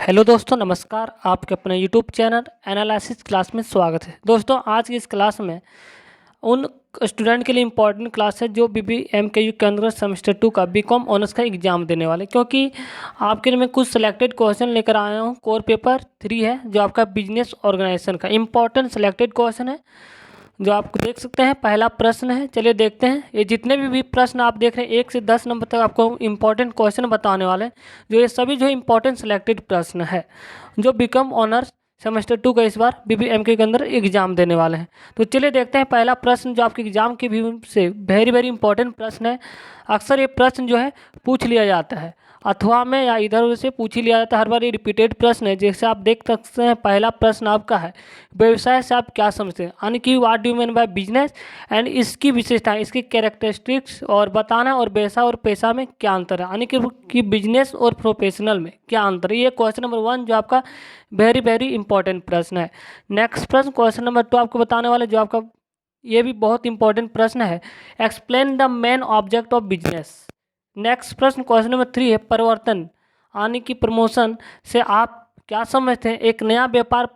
Hello दोस्तों, नमस्कार। आपके अपने यूट्यूब चैनल एनालिसिस क्लास में स्वागत है। दोस्तों, आज की इस क्लास में उन स्टूडेंट के लिए इम्पोर्टेंट क्लास है जो BBMKU के अंदर सेमेस्टर 2 का बीकॉम ऑनर्स का एग्जाम देने वाले, क्योंकि आपके लिए मैं कुछ सिलेक्टेड क्वेश्चन लेकर आया हूँ। कोर पेपर 3 है जो आपका बिजनेस ऑर्गेनाइजेशन का इम्पोर्टेंट सिलेक्टेड क्वेश्चन है, जो आप देख सकते हैं। पहला प्रश्न है, चलिए देखते हैं। ये जितने भी प्रश्न आप देख रहे हैं 1 से 10 नंबर तक आपको इम्पोर्टेंट क्वेश्चन बताने वाले हैं, जो ये सभी जो इम्पोर्टेंट सिलेक्टेड प्रश्न है जो बीकॉम ऑनर्स सेमेस्टर 2 का इस बार BBMK के अंदर एग्जाम देने वाले हैं। तो चलिए देखते हैं पहला प्रश्न, जो आपके एग्जाम के व्यू से वेरी वेरी इंपॉर्टेंट प्रश्न है। अक्सर ये प्रश्न जो है पूछ लिया जाता है, अथवा में या इधर उधर से पूछ ही लिया जाता है। हर बार ये रिपीटेड प्रश्न है। जैसे आप देख सकते हैं, पहला प्रश्न आपका है, व्यवसाय से आप क्या समझते हैं, यानी कि what do mean by business and इसकी विशेषताएं, इसकी कैरेक्टरिस्टिक्स और बताना, और व्यवसाय और पेशा में क्या अंतर है, यानी कि बिजनेस और प्रोफेशनल में क्या अंतर है। ये क्वेश्चन नंबर 1 जो आपका वेरी वेरी इंपॉर्टेंट प्रश्न है। नेक्स्ट प्रश्न क्वेश्चन नंबर 2 आपको बताने वाले, जो आपका ये भी बहुत इंपॉर्टेंट प्रश्न है, explain the main object of business. Next प्रश्न क्वेश्चन नंबर 3 है, परिवर्तन यानी कि प्रमोशन से आप क्या समझते हैं। एक नया व्यापार,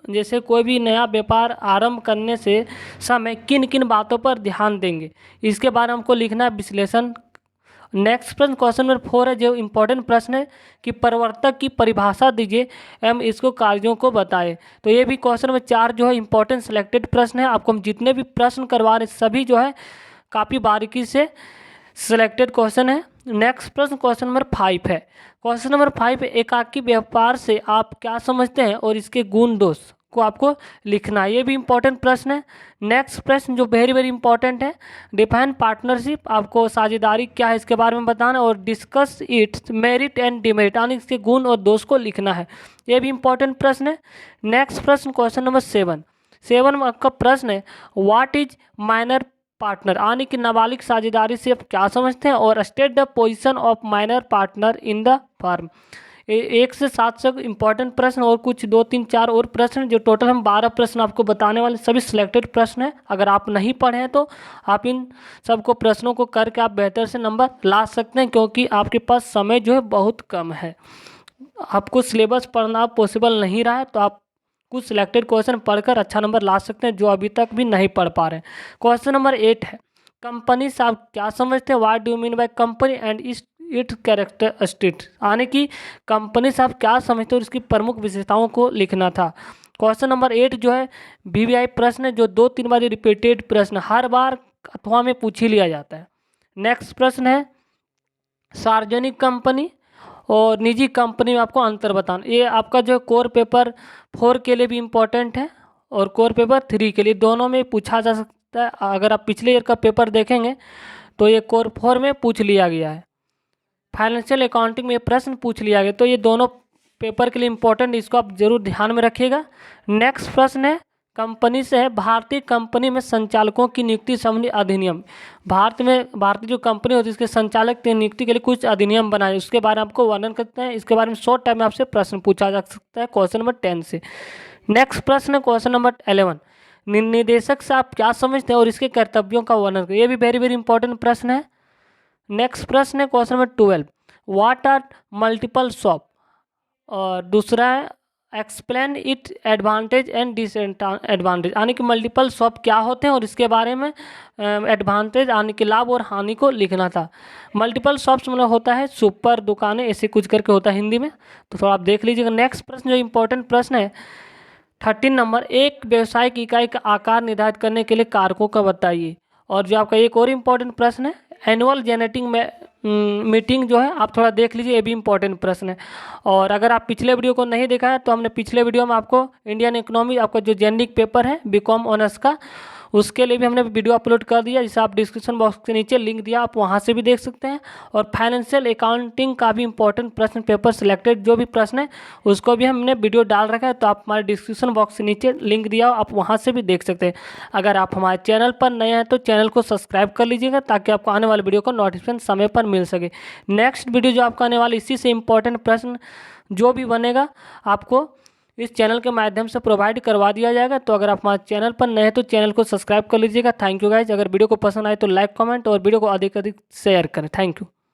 जैसे कोई भी नया व्यापार आरंभ करने से समय किन किन बातों पर ध्यान देंगे, इसके बारे में हमको लिखना है विश्लेषण। नेक्स्ट प्रश्न क्वेश्चन नंबर 4 है, जो इंपॉर्टेंट प्रश्न है कि परिवर्तक की परिभाषा दीजिए एवं इसको कार्यों को बताएं। तो ये भी क्वेश्चन नंबर 4 जो है इंपॉर्टेंट सिलेक्टेड प्रश्न है। आपको हम जितने भी प्रश्न करवा रहे सभी जो है काफ़ी बारीकी से सिलेक्टेड क्वेश्चन है। नेक्स्ट प्रश्न क्वेश्चन नंबर 5 है। क्वेश्चन नंबर 5 है, एकाकी व्यापार से आप क्या समझते हैं और इसके गुण दोष को आपको लिखना है। ये भी इंपॉर्टेंट प्रश्न है। नेक्स्ट प्रश्न जो वेरी वेरी इंपॉर्टेंट है, डिफाइन पार्टनरशिप, आपको साझेदारी क्या है इसके बारे में बताना, और discuss it's merit and demerit, यानी इसके गुण और दोष को लिखना है। ये भी इंपॉर्टेंट प्रश्न है। नेक्स्ट प्रश्न क्वेश्चन नंबर 7 में आपका प्रश्न है, व्हाट इज माइनर पार्टनर, यानी कि नाबालिग साझेदारी से आप क्या समझते हैं, और state the position of minor partner in the firm. 1 से 7 तक इंपॉर्टेंट प्रश्न, और कुछ 2 3 4 और प्रश्न, जो टोटल हम 12 प्रश्न आपको बताने वाले, सभी सिलेक्टेड प्रश्न हैं। अगर आप नहीं पढ़े हैं तो आप इन सबको प्रश्नों को करके आप बेहतर से नंबर ला सकते हैं, क्योंकि आपके पास समय जो है बहुत कम है। आपको सिलेबस पढ़ना पॉसिबल नहीं रहा है तो आप कुछ सिलेक्टेड क्वेश्चन पढ़कर अच्छा नंबर ला सकते हैं, जो अभी तक भी नहीं पढ़ पा रहे हैं। क्वेश्चन नंबर 8 है, कंपनी से आप क्या समझते हैं, what do mean by company and it's characteristics, यानी कि कंपनी से आप क्या समझते हैं और इसकी प्रमुख विशेषताओं को लिखना था। क्वेश्चन नंबर 8 जो है VVI प्रश्न है, जो 2-3 बार रिपीटेड प्रश्न, हर बार अथवा में पूछ ही लिया जाता है। नेक्स्ट प्रश्न है, सार्वजनिक कंपनी और निजी कंपनी में आपको अंतर बताना। ये आपका जो कोर पेपर 4 के लिए भी इम्पोर्टेंट है और कोर पेपर 3 के लिए, दोनों में पूछा जा सकता है। अगर आप पिछले ईयर का पेपर देखेंगे तो ये कोर 4 में पूछ लिया गया है। फाइनेंशियल अकाउंटिंग में ये प्रश्न पूछ लिया गया, तो ये दोनों पेपर के लिए इम्पोर्टेंट, इसको आप जरूर ध्यान में रखिएगा। नेक्स्ट प्रश्न है, कंपनी से है, भारतीय कंपनी में संचालकों की नियुक्ति संबंधी अधिनियम। भारतीय जो कंपनी होती है इसके संचालक की नियुक्ति के लिए कुछ अधिनियम बनाए, उसके बारे में आपको वर्णन करते हैं। इसके बारे में शॉर्ट टाइम में आपसे प्रश्न पूछा जा सकता है क्वेश्चन नंबर 10 से। नेक्स्ट प्रश्न है क्वेश्चन नंबर 11, निदेशक से आप क्या समझते हैं और इसके कर्तव्यों का वर्णन करें। ये भी वेरी वेरी इंपॉर्टेंट प्रश्न है। नेक्स्ट प्रश्न है question number 12, what are multiple shop, और दूसरा है explain it advantage and disadvantage, यानी कि मल्टीपल शॉप क्या होते हैं और इसके बारे में एडवांटेज यानी कि लाभ और हानि को लिखना था। मल्टीपल शॉप्स मतलब होता है सुपर दुकानें, ऐसे कुछ करके होता है हिंदी में, तो थोड़ा आप देख लीजिएगा। नेक्स्ट प्रश्न जो इंपॉर्टेंट प्रश्न है 13 नंबर, एक व्यवसायिक इकाई का आकार निर्धारित करने के लिए कारकों का बताइए। और जो आपका एक और इम्पॉर्टेंट प्रश्न है, एनुअल जेनेटिंग में मीटिंग जो है आप थोड़ा देख लीजिए, ये भी इंपॉर्टेंट प्रश्न है। और अगर आप पिछले वीडियो को नहीं देखा है तो हमने पिछले वीडियो में आपको इंडियन इकोनॉमी, आपका जो जेनरिक पेपर है बीकॉम ऑनर्स का, उसके लिए भी हमने वीडियो अपलोड कर दिया, जिसे आप डिस्क्रिप्शन बॉक्स के नीचे लिंक दिया, आप वहाँ से भी देख सकते हैं। और फाइनेंशियल अकाउंटिंग का भी इंपॉर्टेंट प्रश्न पेपर सिलेक्टेड जो भी प्रश्न है उसको भी हमने वीडियो डाल रखा है, तो आप हमारे डिस्क्रिप्शन बॉक्स के नीचे लिंक दिया, आप वहाँ से भी देख सकते हैं। अगर आप हमारे चैनल पर नए हैं तो चैनल को सब्सक्राइब कर लीजिएगा, ताकि आपको आने वाले वीडियो का नोटिफिकेशन समय पर मिल सके। नेक्स्ट वीडियो जो आपका आने वाला, इसी से इंपॉर्टेंट प्रश्न जो भी बनेगा आपको इस चैनल के माध्यम से प्रोवाइड करवा दिया जाएगा। तो अगर आप हमारे चैनल पर नए हैं तो चैनल को सब्सक्राइब कर लीजिएगा। Thank you guys. अगर वीडियो को पसंद आए तो लाइक, कमेंट और वीडियो को अधिक अधिक शेयर करें। Thank you.